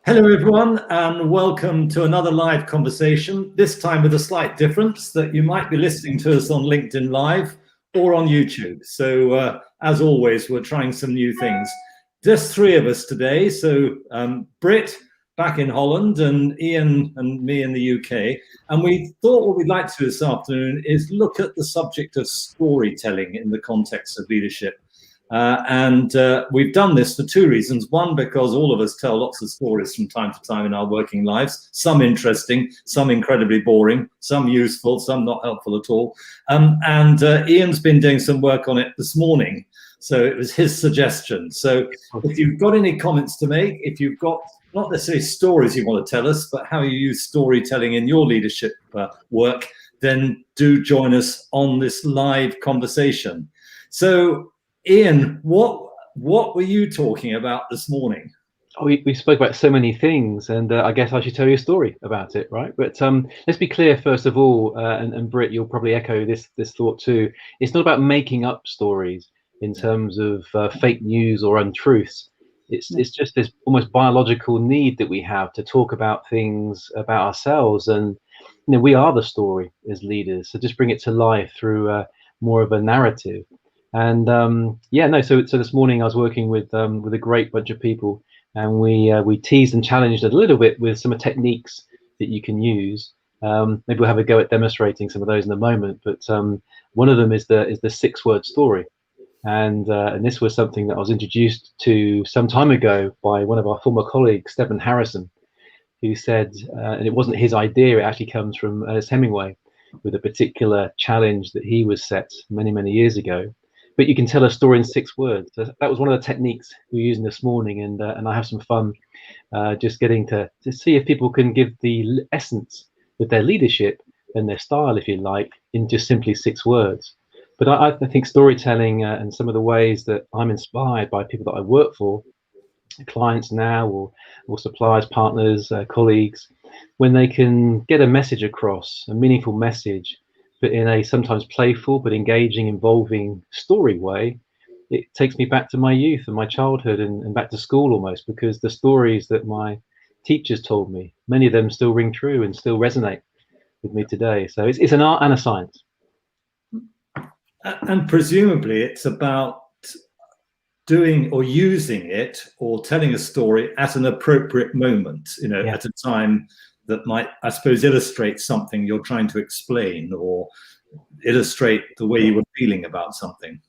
Hello, everyone, and welcome to another live conversation, this time with a slight difference that you might be listening to us on LinkedIn Live or on YouTube. So, as always, we're trying some new things. Just three of us today. So, Britt back in Holland and Ian and me in the UK. And we thought what we'd like to do this afternoon is look at the subject of storytelling in the context of leadership. We've done this for two reasons. One, because all of us tell lots of stories from time to time in our working lives, some interesting, some incredibly boring, some useful, some not helpful at all. Ian's been doing some work on it this morning, so it was his suggestion. So if you've got any comments to make, if you've got not necessarily stories you want to tell us, but how you use storytelling in your leadership work, then do join us on this live conversation. So Ian, what were you talking about this morning? We spoke about so many things, and I guess I should tell you a story about it, right? But let's be clear first of all, and Britt, you'll probably echo this thought too. It's not about making up stories in terms of fake news or untruths. It's just this almost biological need that we have to talk about things about ourselves, and we are the story as leaders. So just bring it to life through more of a narrative. And so this morning I was working with a great bunch of people, and we teased and challenged a little bit with some techniques that you can use. Maybe we'll have a go at demonstrating some of those in a moment. But one of them is the 6-word story, and this was something that I was introduced to some time ago by one of our former colleagues, Stephen Harrison, who said, and it wasn't his idea; it actually comes from Ernest Hemingway, with a particular challenge that he was set many years ago. But you can tell a story in 6 words. So that was one of the techniques we were using this morning, and I have some fun just getting to see if people can give the essence of their leadership and their style, if you like, in just simply 6 words. But I think storytelling and some of the ways that I'm inspired by people that I work for, clients now or suppliers, partners, colleagues, when they can get a message across, a meaningful message, but in a sometimes playful but engaging, involving story way, it takes me back to my youth and my childhood and back to school almost, because the stories that my teachers told me, many of them still ring true and still resonate with me today. So it's an art and a science. And presumably it's about doing or using it or telling a story at an appropriate moment, at a time that might, I suppose, illustrate something you're trying to explain or illustrate the way you were feeling about something.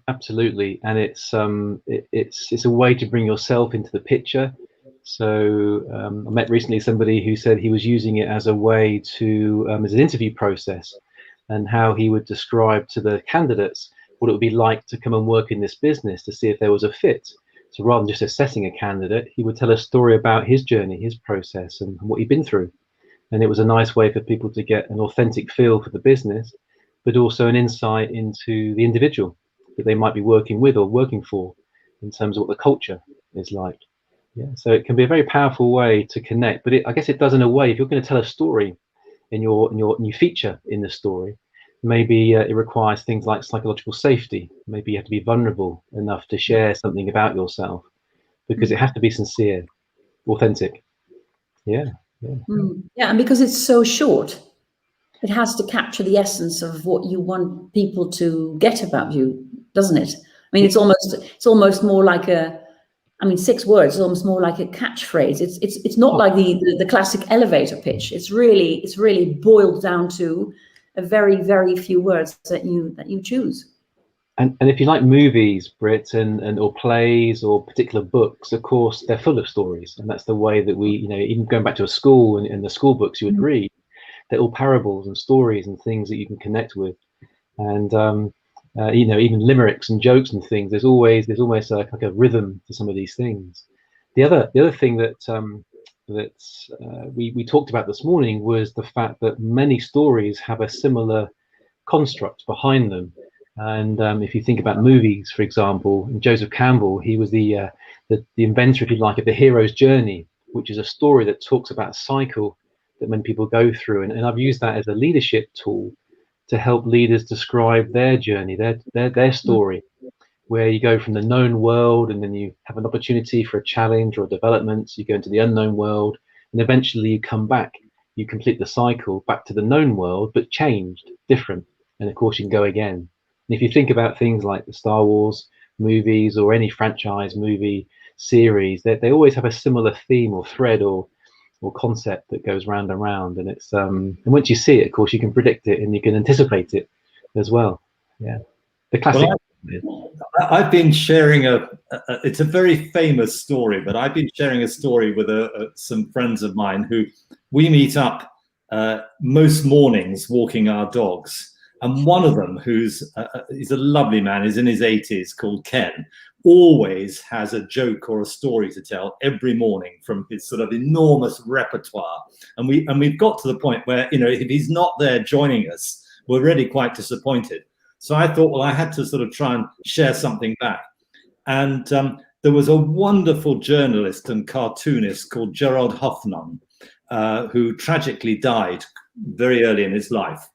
Absolutely, and it's a way to bring yourself into the picture. So I met recently somebody who said he was using it as a way to as an interview process, and how he would describe to the candidates what it would be like to come and work in this business to see if there was a fit. So rather than just assessing a candidate, he would tell a story about his journey, his process, and what he'd been through. And it was a nice way for people to get an authentic feel for the business, but also an insight into the individual that they might be working with or working for, in terms of what the culture is like. Yeah, so it can be a very powerful way to connect. But I guess it does in a way, if you're going to tell a story and you feature in the story, maybe it requires things like psychological safety. Maybe you have to be vulnerable enough to share something about yourself, because it has to be sincere, authentic. Yeah. And because it's so short, it has to capture the essence of what you want people to get about you, doesn't it? I mean, it's almost more like 6 words is almost more like a catchphrase. It's not like the classic elevator pitch. It's really boiled down to a very few words that you choose. And if you like movies, Britt, or plays or particular books, of course, they're full of stories. And that's the way that we, even going back to a school and in the school books you would read, they're all parables and stories and things that you can connect with. And, even limericks and jokes and things, there's almost like a rhythm to some of these things. The other thing that we talked about this morning was the fact that many stories have a similar construct behind them. And if you think about movies, for example, Joseph Campbell, he was the inventor, if you like, of the hero's journey, which is a story that talks about a cycle that many people go through. And I've used that as a leadership tool to help leaders describe their journey, their story, where you go from the known world and then you have an opportunity for a challenge or a development. So you go into the unknown world and eventually you come back. You complete the cycle back to the known world, but changed, different. And of course, you can go again. And if you think about things like the Star Wars movies or any franchise movie series, they always have a similar theme or thread or concept that goes round and round. And it's and once you see it, of course, you can predict it and you can anticipate it as well. Yeah, the classic. Well, I've been sharing it's a very famous story, but I've been sharing a story with some friends of mine who we meet up most mornings walking our dogs. And one of them, he's a lovely man, he's in his 80s, called Ken, always has a joke or a story to tell every morning from his sort of enormous repertoire. And we've got to the point where, you know, if he's not there joining us, we're really quite disappointed. So I thought, well, I had to sort of try and share something back. And there was a wonderful journalist and cartoonist called Gerald Huffman, who tragically died very early in his life.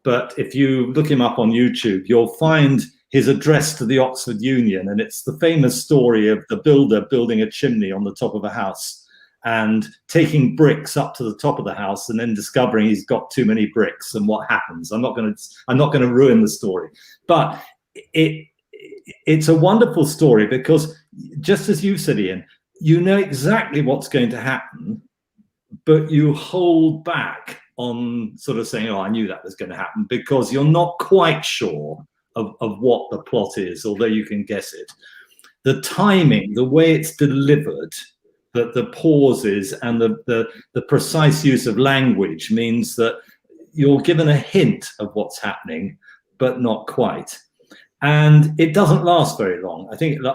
But if you look him up on YouTube, you'll find his address to the Oxford Union. And it's the famous story of the builder building a chimney on the top of a house and taking bricks up to the top of the house and then discovering he's got too many bricks and what happens. I'm not going to ruin the story, but it's a wonderful story because, just as you said, Ian, you know exactly what's going to happen, but you hold back on sort of saying, oh, I knew that was going to happen, because you're not quite sure of what the plot is, although you can guess it. The timing, the way it's delivered, the pauses and the precise use of language means that you're given a hint of what's happening, but not quite. And it doesn't last very long.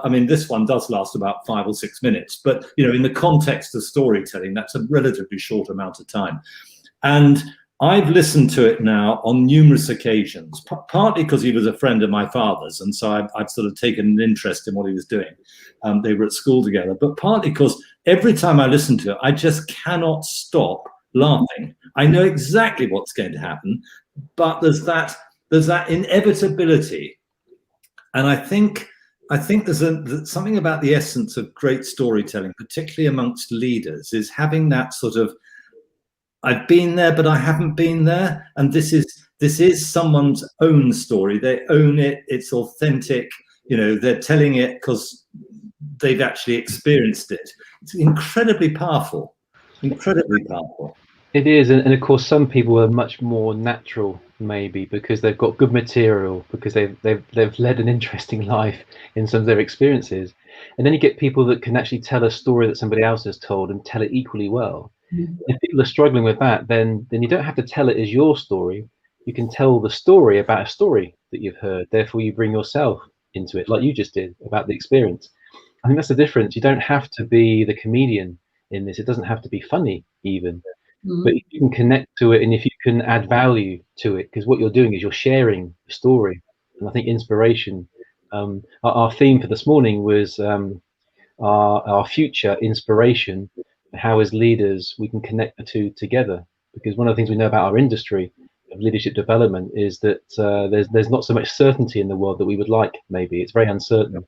I mean, this one does last about 5 or 6 minutes, but, you know, in the context of storytelling, that's a relatively short amount of time. And I've listened to it now on numerous occasions, partly because he was a friend of my father's, and so I've sort of taken an interest in what he was doing. They were at school together, but partly because every time I listen to it, I just cannot stop laughing. I know exactly what's going to happen, but there's that inevitability. And I think there's something about the essence of great storytelling, particularly amongst leaders, is having that sort of, I've been there, but I haven't been there. And this is someone's own story. They own it. It's authentic. You know, they're telling it because they've actually experienced it. It's incredibly powerful, incredibly powerful. It is. And of course, some people are much more natural, maybe because they've got good material, because they've led an interesting life in some of their experiences. And then you get people that can actually tell a story that somebody else has told and tell it equally well. If people are struggling with that, then you don't have to tell it as your story. You can tell the story about a story that you've heard. Therefore, you bring yourself into it, like you just did about the experience. I think that's the difference. You don't have to be the comedian in this. It doesn't have to be funny even. But if you can connect to it and if you can add value to it, because what you're doing is you're sharing the story. And I think inspiration, our theme for this morning was our future inspiration. How as leaders we can connect the two together, because one of the things we know about our industry of leadership development is that there's not so much certainty in the world that we would like. Maybe it's very uncertain.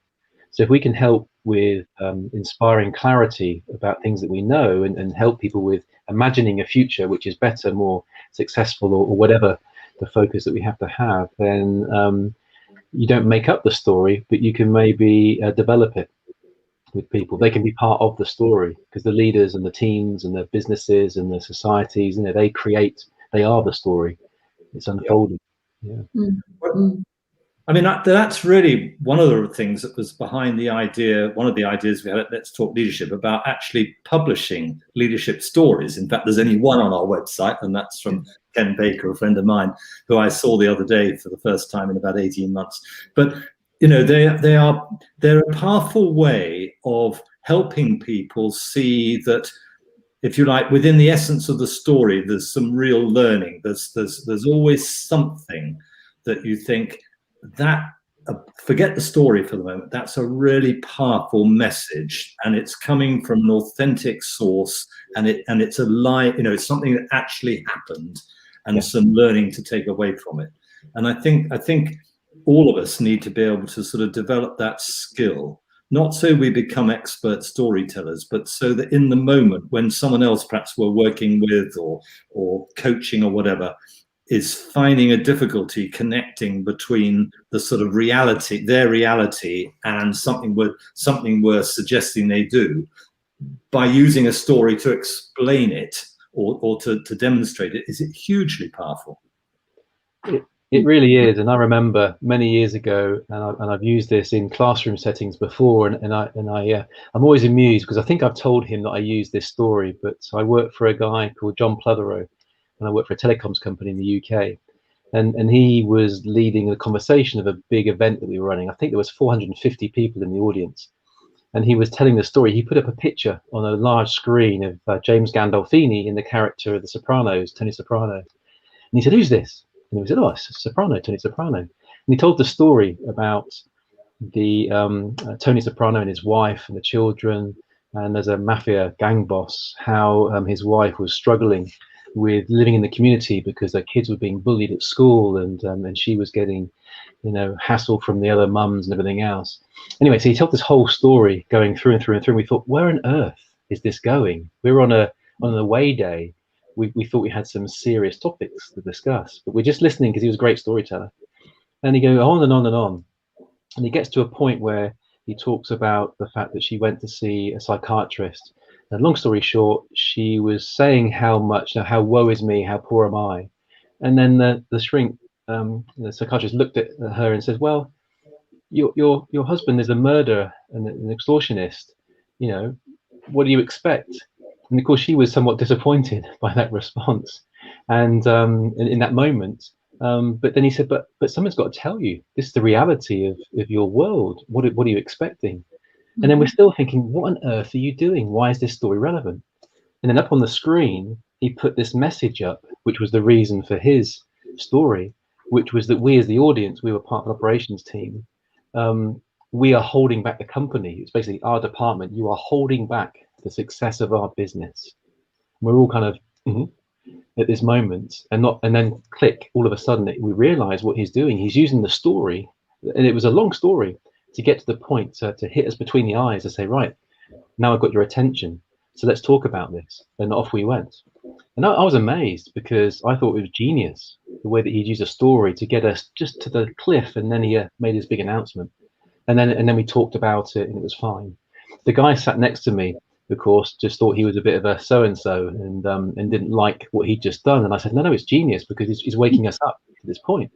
So if we can help with inspiring clarity about things that we know and help people with imagining a future which is better, more successful, or whatever the focus that we have to have, then you don't make up the story, but you can maybe develop it with people. They can be part of the story, because the leaders and the teams and the businesses and the societies, you know, they are the story. It's unfolding. Yeah. I mean, that's really one of the things that was behind the idea, one of the ideas we had at Let's Talk Leadership, about actually publishing leadership stories. In fact, there's only one on our website, and that's from Ken Baker, a friend of mine, who I saw the other day for the first time in about 18 months. But you know, they're a powerful way of helping people see that, if you like, within the essence of the story, there's some real learning. There's always something that you think that, forget the story for the moment, that's a really powerful message, and it's coming from an authentic source, and it's a lie, you know, it's something that actually happened, and some learning to take away from it. And I think all of us need to be able to sort of develop that skill, not so we become expert storytellers, but so that in the moment when someone else perhaps we're working with or coaching or whatever is finding a difficulty connecting between the sort of reality, their reality, and something we're suggesting they do, by using a story to explain it or to demonstrate it, is it hugely powerful. It really is, and I remember many years ago, and I've used this in classroom settings before, and I'm always amused because I think I've told him that I use this story. But I work for a guy called John Pletherow, and I work for a telecoms company in the UK, and he was leading a conversation of a big event that we were running. I think there was 450 people in the audience, and he was telling the story. He put up a picture on a large screen of James Gandolfini in the character of The Sopranos, Tony Soprano, and he said, "Who's this?" And we said, "Oh, it's Soprano, Tony Soprano." And he told the story about the Tony Soprano and his wife and the children, and as a mafia gang boss, how his wife was struggling with living in the community because their kids were being bullied at school, and she was getting, hassle from the other mums and everything else. Anyway, so he told this whole story going through and through and through. And we thought, where on earth is this going? We were on an away day. We thought we had some serious topics to discuss, but we're just listening because he was a great storyteller. And he goes on and on and on. And he gets to a point where he talks about the fact that she went to see a psychiatrist. And long story short, she was saying how how woe is me, how poor am I? And then the shrink, the psychiatrist looked at her and said, well, your husband is a murderer and an extortionist. What do you expect? And of course, she was somewhat disappointed by that response, and in that moment. But then he said, "But someone's got to tell you. This is the reality of your world. What are you expecting?" Mm-hmm. And then we're still thinking, "What on earth are you doing? Why is this story relevant?" And then up on the screen, he put this message up, which was the reason for his story, which was that we, as the audience, we were part of the operations team. We are holding back the company. It's basically our department. You are holding back the success of our business. We're all kind of at this moment, and then click, all of a sudden we realize what he's doing. He's using the story, and it was a long story, to get to the point to hit us between the eyes and say, right, now I've got your attention, so let's talk about this. And off we went. And I was amazed because I thought it was genius, the way that he'd use a story to get us just to the cliff, and then he made his big announcement. And then we talked about it, and it was fine. The guy sat next to me, of course, just thought he was a bit of a so-and-so and didn't like what he'd just done. And I said, no, it's genius because he's waking us up to this point.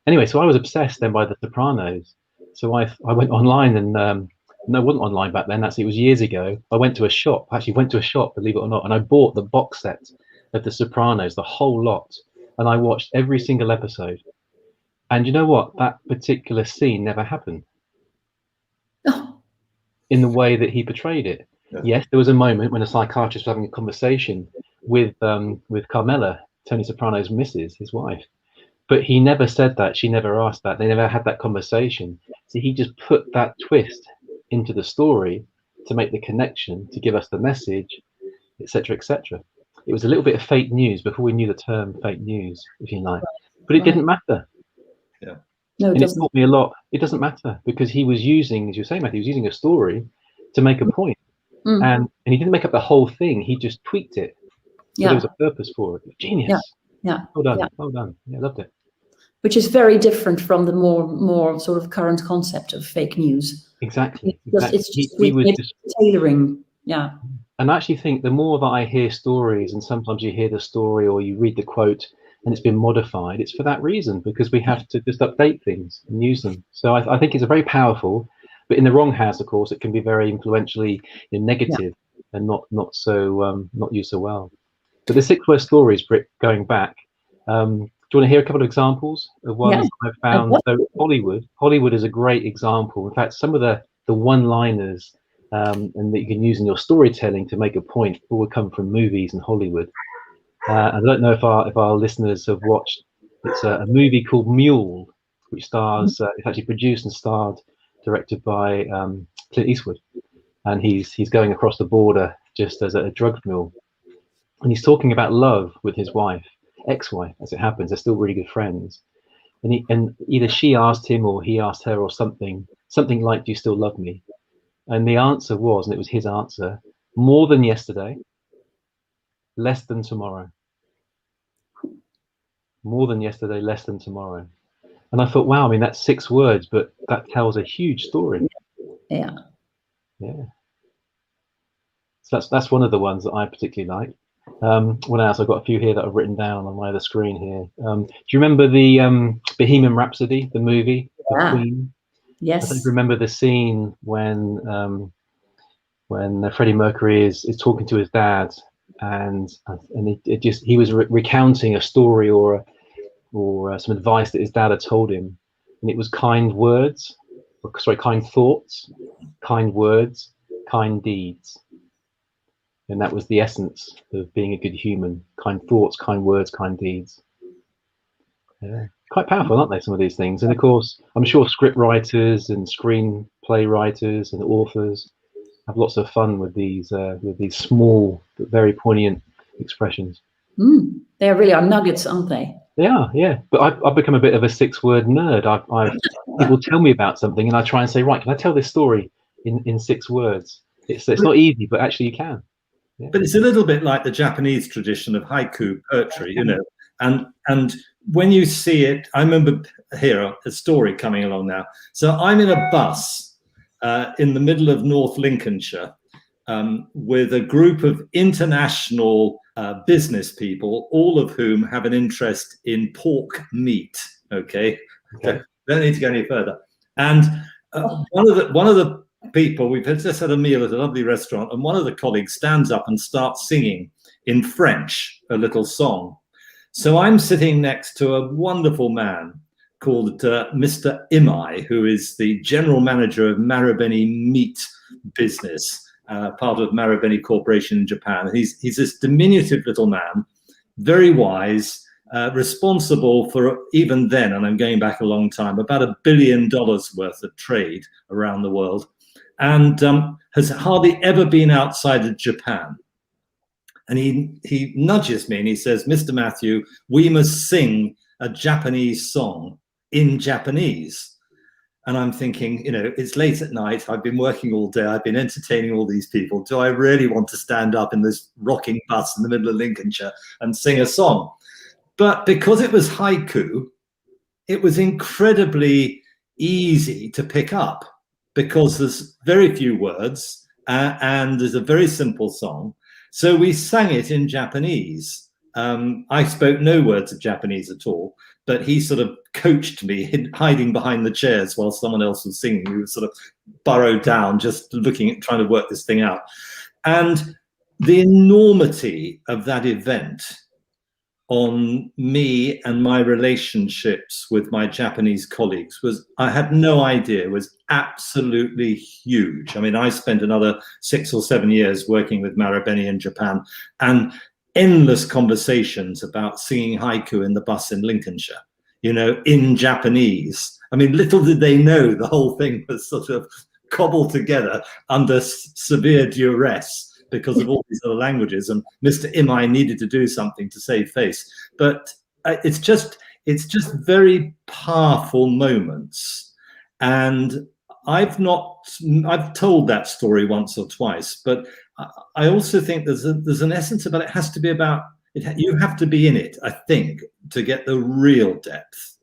Anyway, so I was obsessed then by The Sopranos. So I went online and, no, it wasn't online back then. It was years ago. I went to a shop, believe it or not, and I bought the box set of The Sopranos, the whole lot. And I watched every single episode. And you know what? That particular scene never happened. In the way that he portrayed it. Yeah. Yes, there was a moment when a psychiatrist was having a conversation with Carmela, Tony Soprano's missus, his wife. But he never said that. She never asked that. They never had that conversation. So he just put that twist into the story to make the connection, to give us the message, etc., etc. It was a little bit of fake news before we knew the term fake news, if you like. But it didn't matter. Yeah. No, it taught me a lot. It doesn't matter because he was using, as you were saying, Matthew, he was using a story to make a point. And he didn't make up the whole thing. He just tweaked it. So there was a purpose for it. Genius. Yeah. Well done. Yeah. Well done. Yeah, I loved it. Which is very different from the more sort of current concept of fake news. Exactly. It's just tailoring. Yeah. And I actually think the more that I hear stories, and sometimes you hear the story or you read the quote and it's been modified, it's for that reason, because we have to just update things and use them. So I think it's a very powerful, but in the wrong hands, of course, it can be very influentially negative and not used so well. But the 6 word stories, Britt, going back, do you want to hear a couple of examples of ones I've found? So Hollywood is a great example. In fact, some of the one-liners and that you can use in your storytelling to make a point all come from movies and Hollywood. I don't know if our listeners have watched. It's a movie called Mule, which stars. It's actually produced and starred, directed by Clint Eastwood, and he's going across the border just as a drug mule, and he's talking about love with his wife, ex-wife, as it happens. They're still really good friends, and either she asked him or he asked her or something like, "Do you still love me?" And the answer was, and it was his answer, "More than yesterday, less than tomorrow." More than yesterday, less than tomorrow. And I thought, wow, I mean, that's 6 words, but that tells a huge story. Yeah. Yeah. So that's one of the ones that I particularly like. What else? I've got a few here that I've written down on my other screen here. Do you remember the Bohemian Rhapsody, the movie, the Queen? Yes. I don't remember the scene when Freddie Mercury is talking to his dad, and he was recounting a story or some advice that his dad had told him, and it was kind words, kind thoughts, kind words, kind deeds. And that was the essence of being a good human: kind thoughts, kind words, kind deeds. Yeah, quite powerful, aren't they, some of these things? And of course, I'm sure script writers and screenplay writers and authors have lots of fun with these small but very poignant expressions. They really are nuggets, aren't they? They are, yeah. But I've become a bit of a 6-word nerd. People tell me about something, and I try and say, right, can I tell this story in 6 words? It's not easy, but actually you can. Yeah. But it's a little bit like the Japanese tradition of haiku poetry, you know. And when you see it, I remember here a story coming along now. So I'm in a bus in the middle of North Lincolnshire with a group of international business people, all of whom have an interest in pork meat. Okay. Don't need to go any further. And one of the people, we've just had a meal at a lovely restaurant, and one of the colleagues stands up and starts singing in French a little song. So I'm sitting next to a wonderful man called Mr. Imai, who is the general manager of Marubeni Meat Business, part of Marubeni Corporation in Japan. He's this diminutive little man, very wise, responsible for, even then, and I'm going back a long time, about $1 billion worth of trade around the world, and has hardly ever been outside of Japan. And he nudges me and he says, "Mr. Matthew, we must sing a Japanese song in Japanese." And I'm thinking, you know, it's late at night. I've been working all day. I've been entertaining all these people. Do I really want to stand up in this rocking bus in the middle of Lincolnshire and sing a song? But because it was haiku, it was incredibly easy to pick up because there's very few words and there's a very simple song. So we sang it in Japanese. I spoke no words of Japanese at all, but he sort of coached me, hiding behind the chairs while someone else was singing. We were sort of burrowed down, just looking at trying to work this thing out. And the enormity of that event on me and my relationships with my Japanese colleagues was, I had no idea, was absolutely huge. I mean, I spent another 6 or 7 years working with Marubeni in Japan, and endless conversations about singing haiku in the bus in Lincolnshire, you know, in Japanese. I mean, little did they know the whole thing was sort of cobbled together under severe duress because of all these other languages, and Mr. Imai needed to do something to save face. But it's just very powerful moments. And I've told that story once or twice, but I also think there's an essence about it. Has to be about it. You have to be in it, I think, to get the real depth.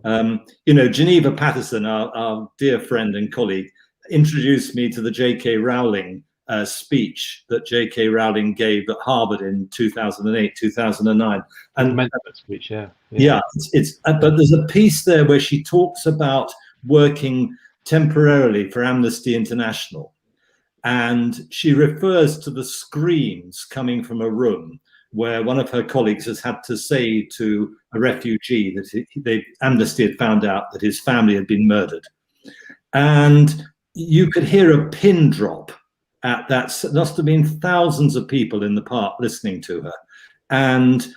You know, Geneva Patterson, our dear friend and colleague, introduced me to the J.K. Rowling speech that J.K. Rowling gave at Harvard in 2008, 2009. And that speech, yeah. But there's a piece there where she talks about working temporarily for Amnesty International. And she refers to the screams coming from a room where one of her colleagues has had to say to a refugee that Amnesty had found out that his family had been murdered. And you could hear a pin drop at that. There must have been thousands of people in the park listening to her. And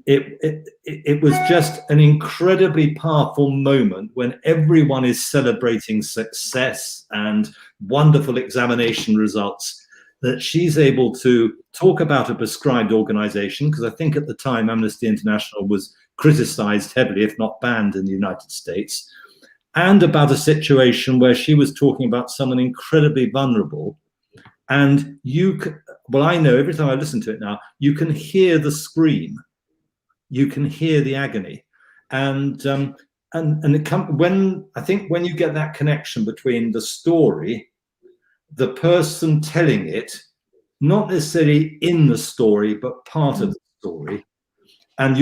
it was just an incredibly powerful moment when everyone is celebrating success and wonderful examination results, that she's able to talk about a prescribed organization, because I think at the time Amnesty International was criticized heavily, if not banned, in the United States, and about a situation where she was talking about someone incredibly vulnerable. And well, I know every time I listen to it now, you can hear the scream, you can hear the agony, and when you get that connection between the story, the person telling it, not necessarily in the story, but part of the story, and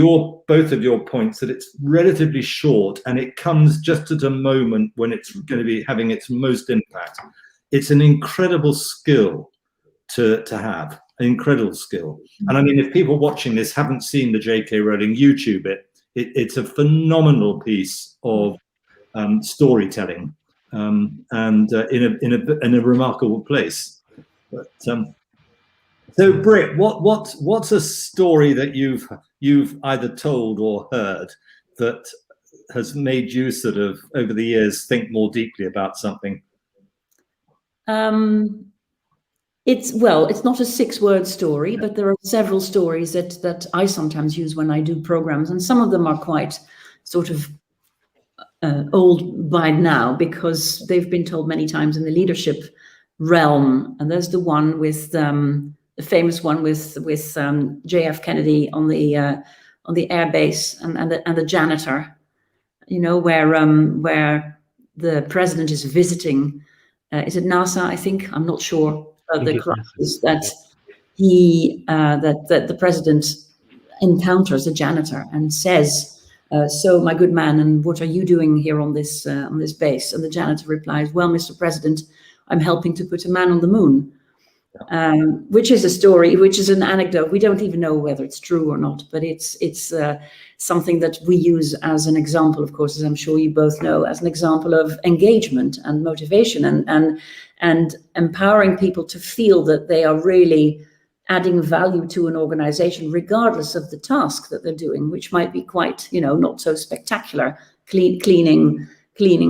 both of your points that it's relatively short and it comes just at a moment when it's going to be having its most impact. It's an incredible skill to have, an incredible skill. And I mean, if people watching this haven't seen the J.K. Rowling, YouTube it's a phenomenal piece of storytelling, and in a remarkable place. But so, Britt, what's a story that you've either told or heard that has made you sort of over the years think more deeply about something? It's not a 6-word story, but there are several stories that I sometimes use when I do programs, and some of them are quite sort of old by now because they've been told many times in the leadership realm. And there's the one with the famous one with JF Kennedy on the air base and the janitor, you know, where the president is visiting. Is it NASA? I think, I'm not sure. The correct is that that the president encounters a janitor and says, "So, my good man, and what are you doing here on this base?" And the janitor replies, "Well, Mr. President, I'm helping to put a man on the moon," which is a story, which is an anecdote. We don't even know whether it's true or not, but it's something that we use as an example, of course, as I'm sure you both know, as an example of engagement and motivation and empowering people to feel that they are really adding value to an organization, regardless of the task that they're doing, which might be quite, not so spectacular, cleaning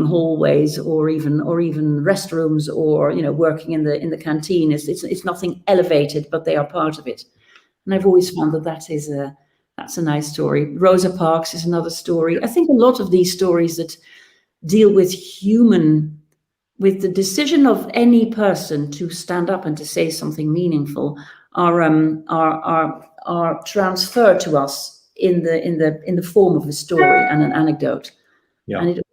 hallways or even restrooms, or working in the canteen. It's nothing elevated, but they are part of it. And I've always found that's a nice story. Rosa Parks is another story. I think a lot of these stories that deal with the decision of any person to stand up and to say something meaningful are transferred to us in the form of a story and an anecdote. Yeah. And it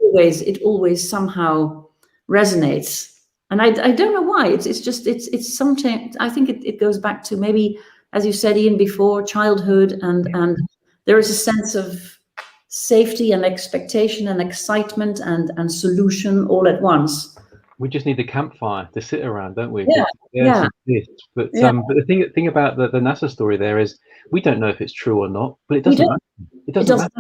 always somehow resonates. And I don't know why. It's something. I think it goes back to, maybe, as you said, Ian, before, childhood, and there is a sense of safety and expectation and excitement and solution all at once. We just need the campfire to sit around, don't we? Yeah. But the thing about the NASA story there is, we don't know if it's true or not, but it doesn't matter. It doesn't matter.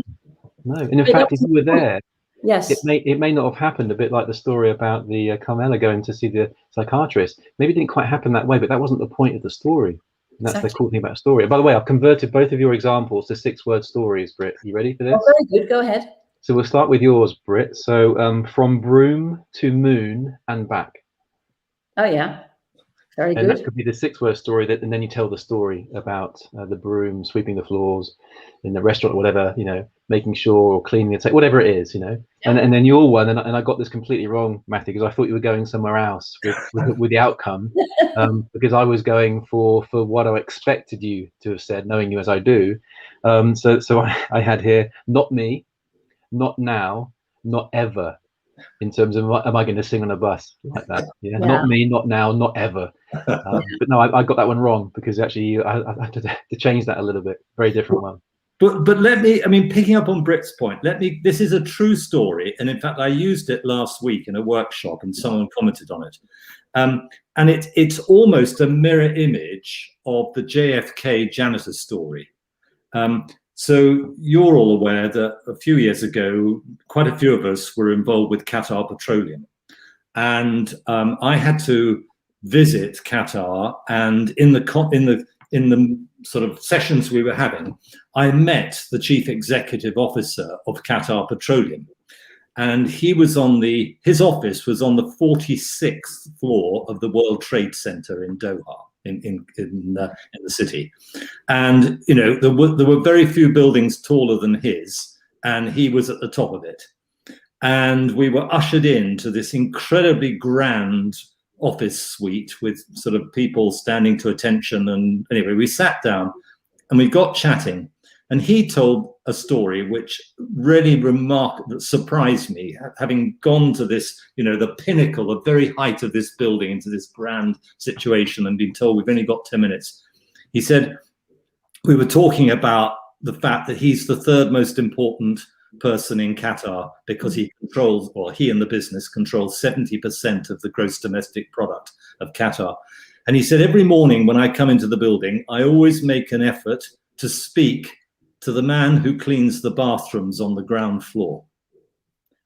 No, and in fact, if you were there, yes, it may not have happened. A bit like the story about the Carmela going to see the psychiatrist. Maybe it didn't quite happen that way, but that wasn't the point of the story. And that's the cool thing about a story. By the way, I've converted both of your examples to 6-word stories, Britt. You ready for this? Oh, very good. Go ahead. So we'll start with yours, Britt. So from broom to moon and back. Oh, yeah. Very good. And that could be the 6-word story, and then you tell the story about the broom sweeping the floors in the restaurant or whatever, making sure, or cleaning the table, whatever it is, Yeah. And then your one, and I got this completely wrong, Matthew, because I thought you were going somewhere else with the outcome, because I was going for what I expected you to have said, knowing you as I do. So I had here, not me, not now, not ever, in terms of, am I going to sing on a bus like that? Yeah. Not me, not now, not ever. But no, I got that one wrong, because actually I had to change that a little bit. Very different one. But picking up on Britt's point, this is a true story. And in fact, I used it last week in a workshop and someone commented on it. And it's almost a mirror image of the JFK janitor story. So you're all aware that a few years ago, quite a few of us were involved with Qatar Petroleum. And I had to visit Qatar, and in the sort of sessions we were having, I met the chief executive officer of Qatar Petroleum, and his office was on the 46th floor of the World Trade Center in Doha. in the city. And, you know, there were very few buildings taller than his, and he was at the top of it. And we were ushered into this incredibly grand office suite with sort of people standing to attention. And anyway, we sat down and we got chatting. And he told a story which really surprised me, having gone to this, you know, the pinnacle, the very height of this building, into this grand situation, and been told we've only got 10 minutes. He said, we were talking about the fact that he's the third most important person in Qatar because he controls, or he and the business controls 70% of the gross domestic product of Qatar. And he said, every morning when I come into the building, I always make an effort to speak to the man who cleans the bathrooms on the ground floor.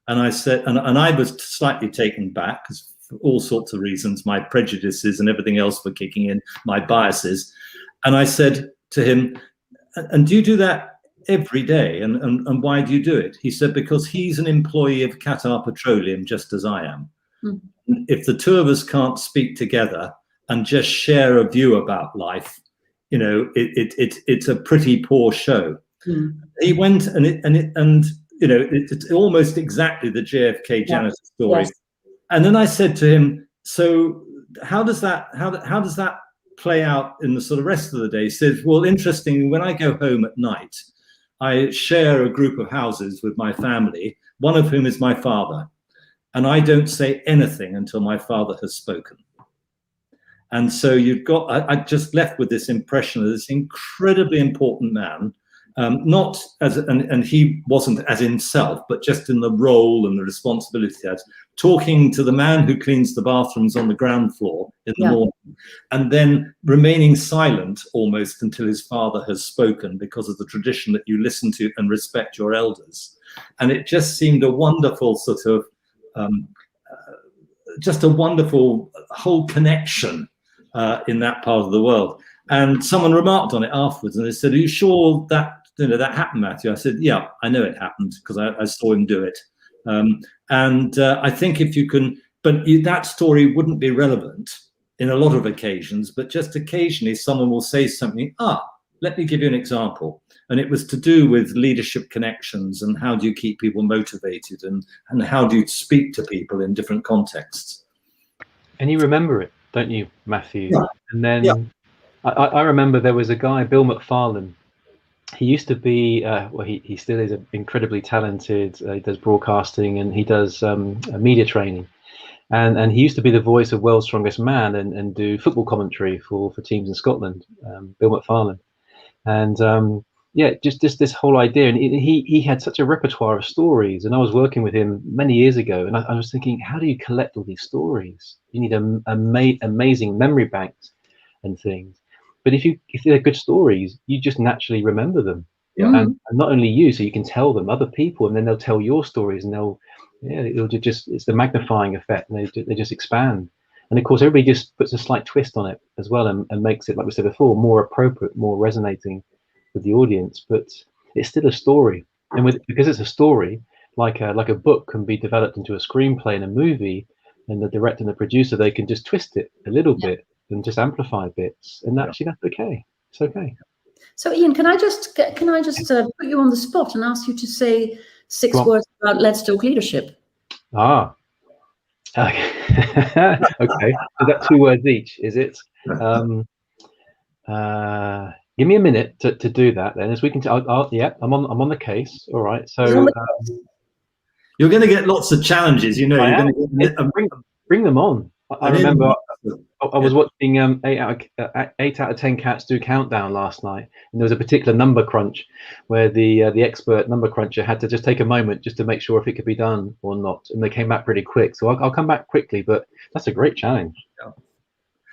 And I said, and I was slightly taken back, because for all sorts of reasons, my prejudices and everything else were kicking in, my biases. And I said to him, and do you do that every day? And why do you do it? He said, because he's an employee of Qatar Petroleum, just as I am. Mm. If the two of us can't speak together and just share a view about life, you know, it's a pretty poor show. Mm. He went and you know, it's almost exactly the JFK janitor story. Yes. And then I said to him, so how does that play out in the sort of rest of the day? He said, well, interestingly, when I go home at night, I share a group of houses with my family, one of whom is my father, and I don't say anything until my father has spoken. And so you've got, I just left with this impression of this incredibly important man, not as, and he wasn't as himself, but just in the role and the responsibility as talking to the man who cleans the bathrooms on the ground floor in the morning, and then remaining silent almost until his father has spoken, because of the tradition that you listen to and respect your elders. And it just seemed a wonderful sort of, just a wonderful whole connection in that part of the world. And someone remarked on it afterwards, and they said, are you sure that, you know, that happened, Matthew? I said, yeah, I know it happened because I saw him do it. I think if you can, but that story wouldn't be relevant in a lot of occasions, but just occasionally someone will say something, let me give you an example. And it was to do with leadership connections and how do you keep people motivated, and how do you speak to people in different contexts. And you remember it, don't you, Matthew? Yeah. And then I remember there was a guy, Bill McFarlane. He used to be, well, he still is incredibly talented. He does broadcasting and he does media training. And he used to be the voice of World's Strongest Man and do football commentary for teams in Scotland, Bill McFarlane. And yeah, just this whole idea. And he had such a repertoire of stories. And I was working with him many years ago. And I was thinking, how do you collect all these stories? You need amazing memory banks and things. But if they're good stories, you just naturally remember them. Yeah. And not only you, so you can tell them, other people, and then they'll tell your stories, and it's the magnifying effect, and they just expand. And of course, everybody just puts a slight twist on it as well, and makes it, like we said before, more appropriate, more resonating with the audience. But it's still a story, and because it's a story, like a book can be developed into a screenplay and a movie, and the director and the producer, they can just twist it a little bit and just amplify bits, and actually that's okay. It's okay. So Ian, can I just put you on the spot and ask you to say 6 words about Let's Talk Leadership? Okay. Okay. Is that 2 words each? Is it? Give me a minute to do that. Then, as we can, yeah, I'm on the case. All right. So you're going to get lots of challenges. You know, you're going to bring them on. I remember I was watching 8 out of 10 Cats Do Countdown last night, and there was a particular number crunch where the expert number cruncher had to just take a moment just to make sure if it could be done or not, and they came back pretty quick. So I'll come back quickly, but that's a great challenge.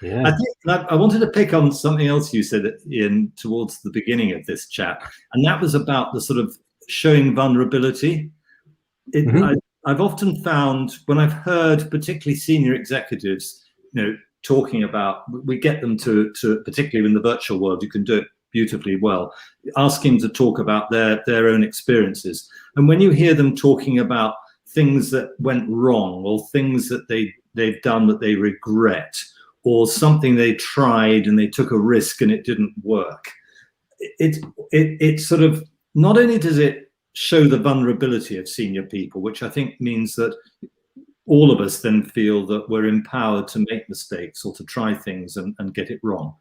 Yeah. I wanted to pick on something else you said, Ian, towards the beginning of this chat, and that was about the sort of showing vulnerability. I've often found when I've heard particularly senior executives, you know, talking about, we get them to particularly in the virtual world, you can do it beautifully well, asking to talk about their own experiences. And when you hear them talking about things that went wrong or things that they've done that they regret, or something they tried and they took a risk and it didn't work. It sort of, not only does it show the vulnerability of senior people, which I think means that all of us then feel that we're empowered to make mistakes or to try things and get it wrong.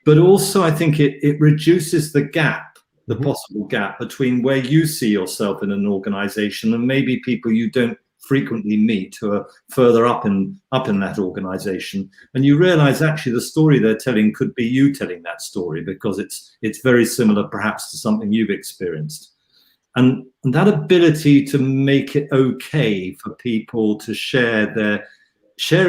But also I think it reduces the gap, the possible gap between where you see yourself in an organization and maybe people you don't frequently meet who are further up in that organization, and you realize actually the story they're telling could be you telling that story because it's very similar perhaps to something you've experienced. And that ability to make it okay for people to share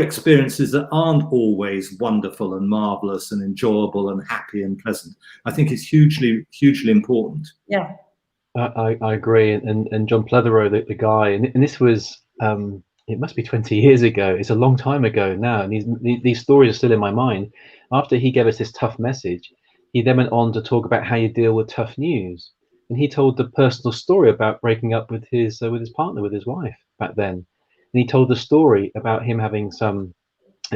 experiences that aren't always wonderful and marvelous and enjoyable and happy and pleasant, I think is hugely important. Yeah, I agree. And John Pletherow, the guy, and this was it must be 20 years ago. It's a long time ago now, and these stories are still in my mind. After he gave us this tough message, he then went on to talk about how you deal with tough news. And he told the personal story about breaking up with his partner, with his wife back then. And he told the story about him having some,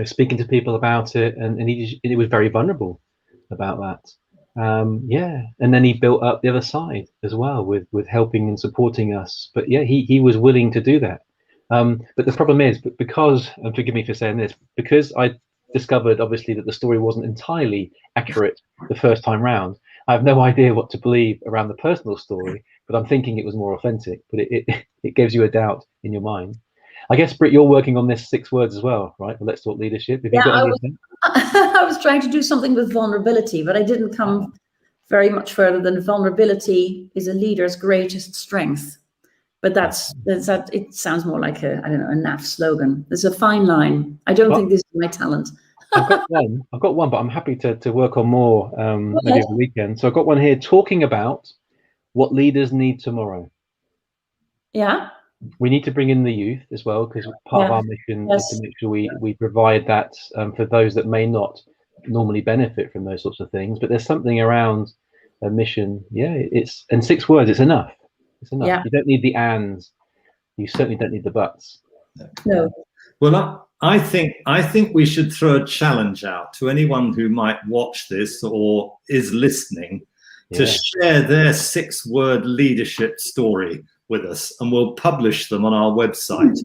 speaking to people about it, and he was very vulnerable about that. Yeah, and then he built up the other side as well with helping and supporting us. But yeah, he was willing to do that. But the problem is, because, and forgive me for saying this, because I discovered obviously that the story wasn't entirely accurate the first time round, I have no idea what to believe around the personal story, but I'm thinking it was more authentic. But it gives you a doubt in your mind. I guess, Britt, you're working on this 6 words as well, right? Let's Talk Leadership. Have you got anything? I was trying to do something with vulnerability, but I didn't come very much further than vulnerability is a leader's greatest strength. But that's it sounds more like a NAF slogan. There's a fine line. I don't think this is my talent. I've got one, but I'm happy to work on more maybe over the weekend. So I've got one here talking about what leaders need tomorrow. Yeah. We need to bring in the youth as well, because part of our mission is to make sure we provide that for those that may not normally benefit from those sorts of things. But there's something around a mission. Yeah, and 6 words, it's enough. It's enough. Yeah. You don't need the ands. You certainly don't need the buts. No. Well, I think we should throw a challenge out to anyone who might watch this or is listening to share their 6-word leadership story with us, and we'll publish them on our website.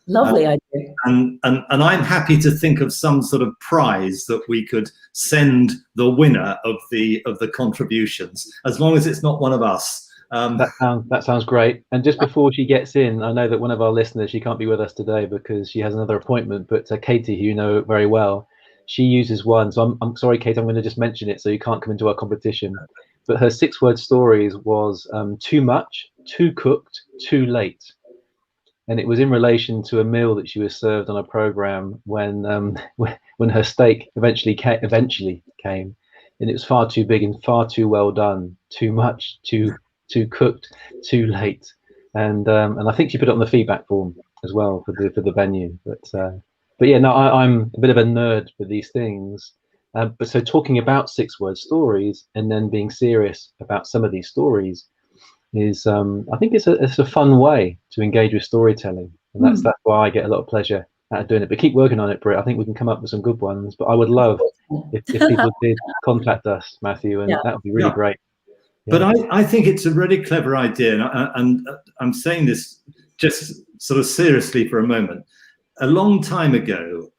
Lovely idea. And I'm happy to think of some sort of prize that we could send the winner of the contributions, as long as it's not one of us. That sounds great. And just before she gets in, I know that one of our listeners, she can't be with us today because she has another appointment, but Katie, who you know very well, she uses one. So I'm sorry, Kate, I'm going to just mention it so you can't come into our competition. But her 6-word stories was too much, too cooked, too late. And it was in relation to a meal that she was served on a program when her steak eventually came, and it was far too big and far too well done, too much, too cooked, too late, and I think she put it on the feedback form as well for the venue. But yeah, no, I'm a bit of a nerd for these things. But so talking about 6-word stories and then being serious about some of these stories is, I think it's a fun way to engage with storytelling, and that's why I get a lot of pleasure out of doing it. But keep working on it, Britt. I think we can come up with some good ones. But I would love if people did contact us, Matthew, and that would be really great. But I think it's a really clever idea, and I'm saying this just sort of seriously for a moment. A long time ago,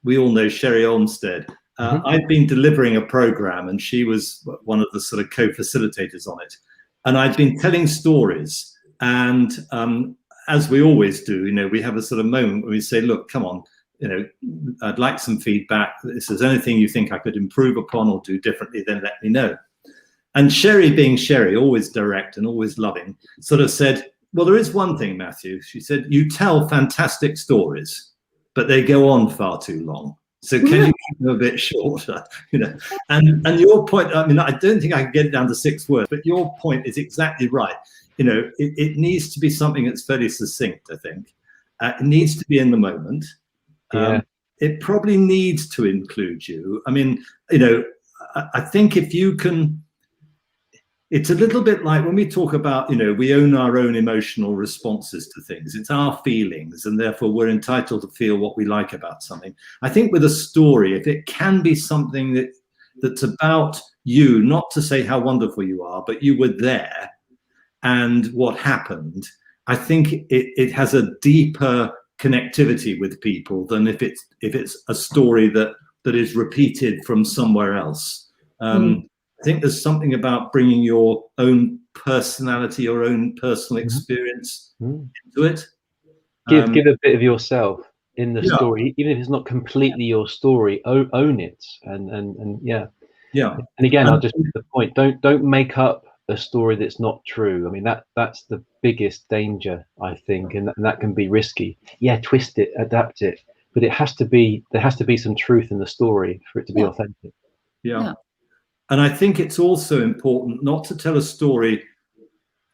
we all know Sherry Olmsted. I'd been delivering a program, and she was one of the sort of co-facilitators on it. And I'd been telling stories, and as we always do, we have a sort of moment where we say, "Look, come on, I'd like some feedback. If there's anything you think I could improve upon or do differently, then let me know." And Sherry, being Sherry, always direct and always loving, sort of said, "Well, there is one thing, Matthew." She said, "You tell fantastic stories, but they go on far too long. So can you keep them a bit shorter?" And your point, I mean, I don't think I can get it down to 6 words, but your point is exactly right. It needs to be something that's fairly succinct, I think. It needs to be in the moment. It probably needs to include you. I mean, I think if you can, it's a little bit like when we talk about, we own our own emotional responses to things. It's our feelings, and therefore we're entitled to feel what we like about something. I think with a story, if it can be something that's about you, not to say how wonderful you are, but you were there and what happened, I think it has a deeper connectivity with people than if it's a story that is repeated from somewhere else. I think there's something about bringing your own personality, your own personal experience into it. Give a bit of yourself in the Yeah. story, even if it's not completely your story. Own it, and yeah. And again, I'll just make the point: don't make up a story that's not true. I mean, that's the biggest danger, I think, and that can be risky. Yeah, twist it, adapt it, but there has to be some truth in the story for it to be authentic. Yeah. And I think it's also important not to tell a story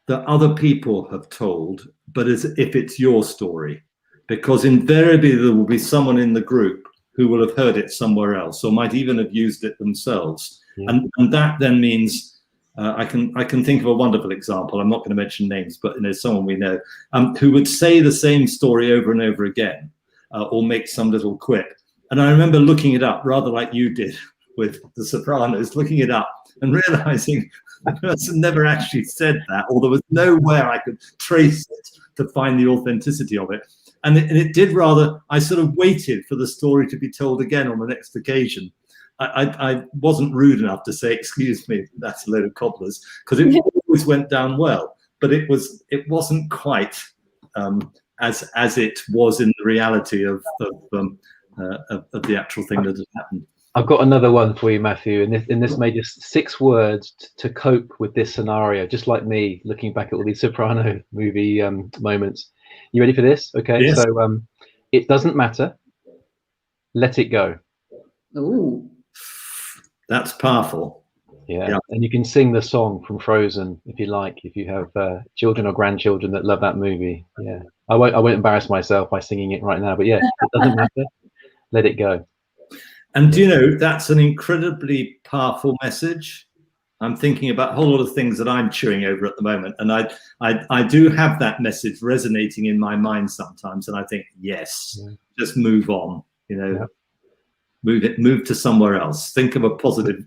that other people have told, but as if it's your story, because invariably there will be someone in the group who will have heard it somewhere else, or might even have used it themselves. Yeah. And that then means I can think of a wonderful example. I'm not going to mention names, but someone we know who would say the same story over and over again, or make some little quip. And I remember looking it up, rather like you did with The Sopranos, looking it up and realizing the person never actually said that, or there was nowhere I could trace it to find the authenticity of it. And it did rather, I sort of waited for the story to be told again on the next occasion. I wasn't rude enough to say, excuse me, that's a load of cobblers, because it always went down well, but it wasn't quite as it was in the reality of the actual thing that had happened. I've got another one for you, Matthew, and this made just 6 words to cope with this scenario, just like me looking back at all these Soprano movie moments. You ready for this? Okay, yes. So it doesn't matter. Let it go. Ooh, that's powerful. Yeah, and you can sing the song from Frozen if you like, if you have children or grandchildren that love that movie. Yeah, I won't embarrass myself by singing it right now, but yeah, it doesn't matter. Let it go. And do you know, that's an incredibly powerful message. I'm thinking about a whole lot of things that I'm chewing over at the moment, and I do have that message resonating in my mind sometimes, and I think, yes, just move on. Move to somewhere else. Think of a positive.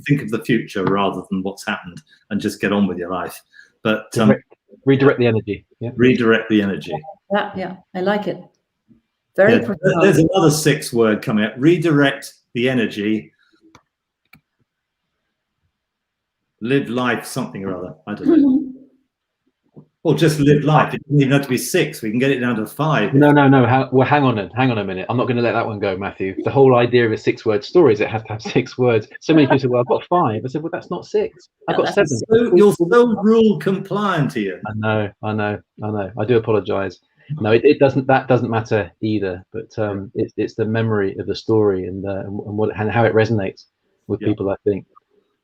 Think of the future rather than what's happened, and just get on with your life. But redirect the energy. Yeah. Redirect the energy. Yeah, I like it. Very profound. There's another 6 word coming up. Redirect the energy. Live life, something or other. I don't know. Or just live life. It doesn't even have to be 6. We can get it down to 5. No. Well, hang on a minute. I'm not going to let that one go, Matthew. The whole idea of a 6-word story is it has to have 6 words. So many people say, well, I've got 5. I said, well, that's not 6. I've got 7. So you're so rule compliant, Ian. I know. I do apologize. No, it doesn't. That doesn't matter either. But it's the memory of the story and how it resonates with people. I think.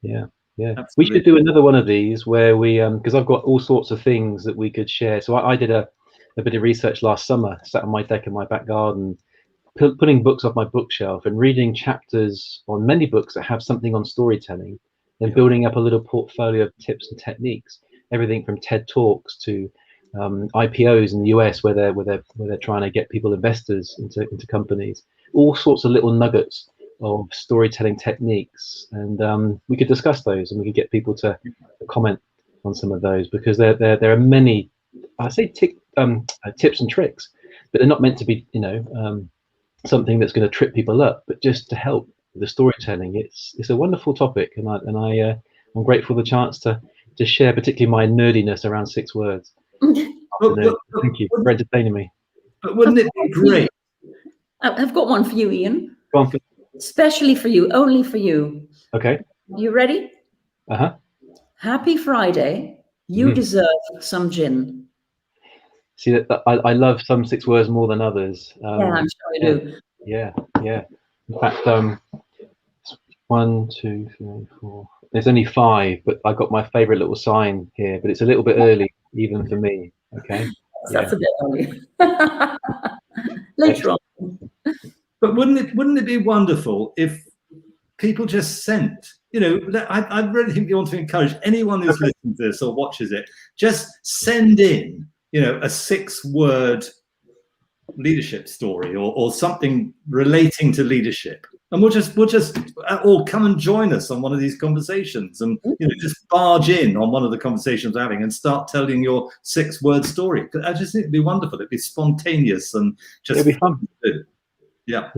Yeah. Absolutely. We should do another one of these where we because I've got all sorts of things that we could share. So I did a bit of research last summer, sat on my deck in my back garden, putting books off my bookshelf and reading chapters on many books that have something on storytelling, then building up a little portfolio of tips and techniques. Everything from TED Talks to IPOs in the US where they're trying to get investors into companies. All sorts of little nuggets of storytelling techniques, and we could discuss those, and we could get people to comment on some of those, because there are many, I say tips and tricks, but they're not meant to be something that's going to trip people up, but just to help with the storytelling. It's a wonderful topic, and I'm grateful for the chance to share particularly my nerdiness around 6 words. Thank you for entertaining me. But wouldn't it be great? I've got one for you, Ian. Go on. Especially for you, only for you. Okay. You ready? Uh-huh. Happy Friday. You deserve some gin. See, that I love some 6 words more than others. Yeah, I'm sure you do. Yeah. In fact, 1, 2, 3, 4. There's only 5, but I got my favorite little sign here, but it's a little bit early, even for me. Okay. That's a bit early. Later on. But wouldn't it be wonderful if people just sent you know, I really think you want to encourage anyone who's listening to this or watches it, just send in, you know, a 6-word leadership story or something relating to leadership, and we'll just all come and join us on one of these conversations, and you know, just barge in on one of the conversations we're having and start telling your 6-word story. I just think it'd be wonderful. It'd be spontaneous and just it'd be fun. Yeah.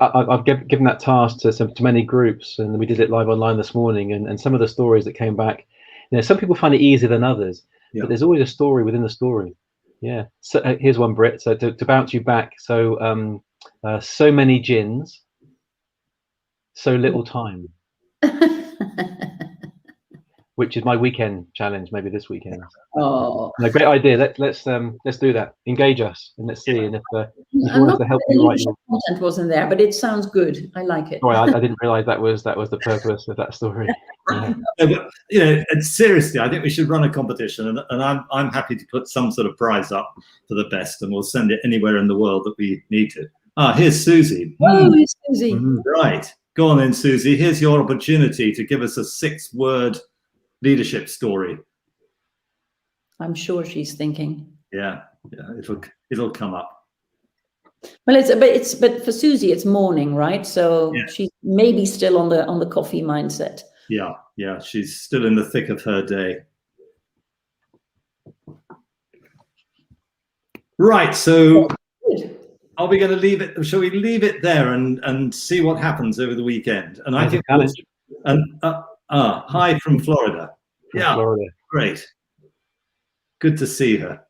I've given that task to many groups, and we did it live online this morning, and some of the stories that came back, you know, some people find it easier than others, but there's always a story within the story. Yeah. So here's one, Britt. So to bounce you back. So so many gins, so little time, which is my weekend challenge. Maybe this weekend. Oh, No, great idea. Let's do that. Engage us, and let's see. And if you want us to help you write your content wasn't there, but it sounds good. I like it. Sorry, I didn't realise that was the purpose of that story. Yeah. No, but, you know, and seriously, I think we should run a competition, and I'm happy to put some sort of prize up for the best, and we'll send it anywhere in the world that we need to. Here's Susie. Oh, it's Susie. Right, go on then, Susie. Here's your opportunity to give us a 6-word leadership story. I'm sure she's thinking. Yeah, it'll come up. Well, but for Susie, it's morning, right? So she's maybe still on the coffee mindset. Yeah, she's still in the thick of her day. Right, so are we going to leave it? Shall we leave it there and see what happens over the weekend? And I think, hi from Florida. Yeah, Florida. Great. Good to see her.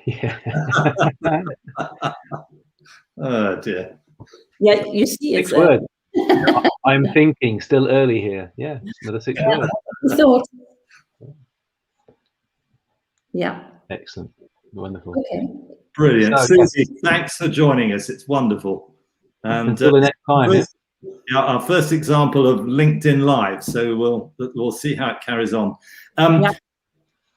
Yeah. Oh dear. Yeah, you see, it's 6 words. I'm thinking, still early here. Yeah, another 6 words. Thought. Yeah. Excellent. Wonderful. Okay. Brilliant. So, Susie, thanks for joining us. It's wonderful. And until the next time. Our first example of LinkedIn Live. So we'll see how it carries on.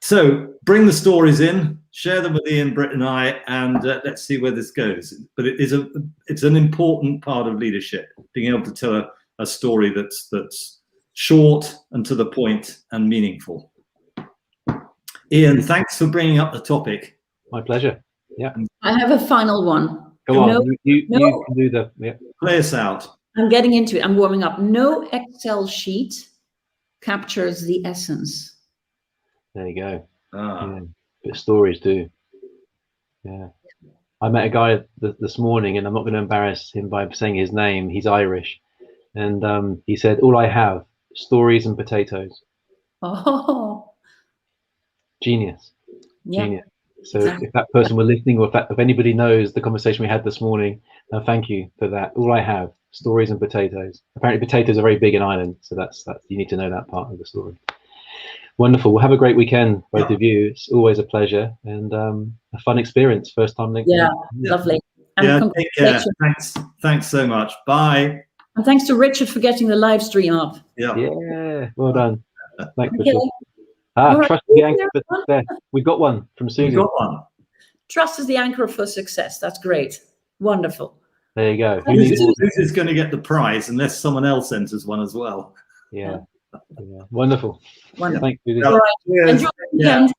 So bring the stories in, share them with Ian, Britt, and I, and let's see where this goes. But it's an important part of leadership, being able to tell a story that's short and to the point and meaningful. Ian, thanks for bringing up the topic. My pleasure. Yeah. I have a final one. Go on. You can do the. Yeah. Play us out. I'm getting into it. I'm warming up. No Excel sheet captures the essence. There you go. Yeah. But stories do. Yeah. I met a guy this morning, and I'm not going to embarrass him by saying his name. He's Irish, and he said, "All I have, stories and potatoes." Oh. Genius. Yeah. Genius. So if that person were listening, or if anybody knows the conversation we had this morning, thank you for that. All I have, stories and potatoes. Apparently potatoes are very big in Ireland, so that's you need to know that part of the story. Wonderful. Well, have a great weekend, both of you. It's always a pleasure and a fun experience. First time LinkedIn. Yeah, lovely. And take care. Thanks so much. Bye. And thanks to Richard for getting the live stream up. Yeah. Well done. Thanks, Okay. Richard. Right. Trust the anchor for success. We've got one from Susie. We've got one. Trust is the anchor for success. That's great. Wonderful. There you go. Who's going to get the prize unless someone else enters one as well? Yeah. Wonderful. Wonderful. Thank you. All right. Enjoy the weekend.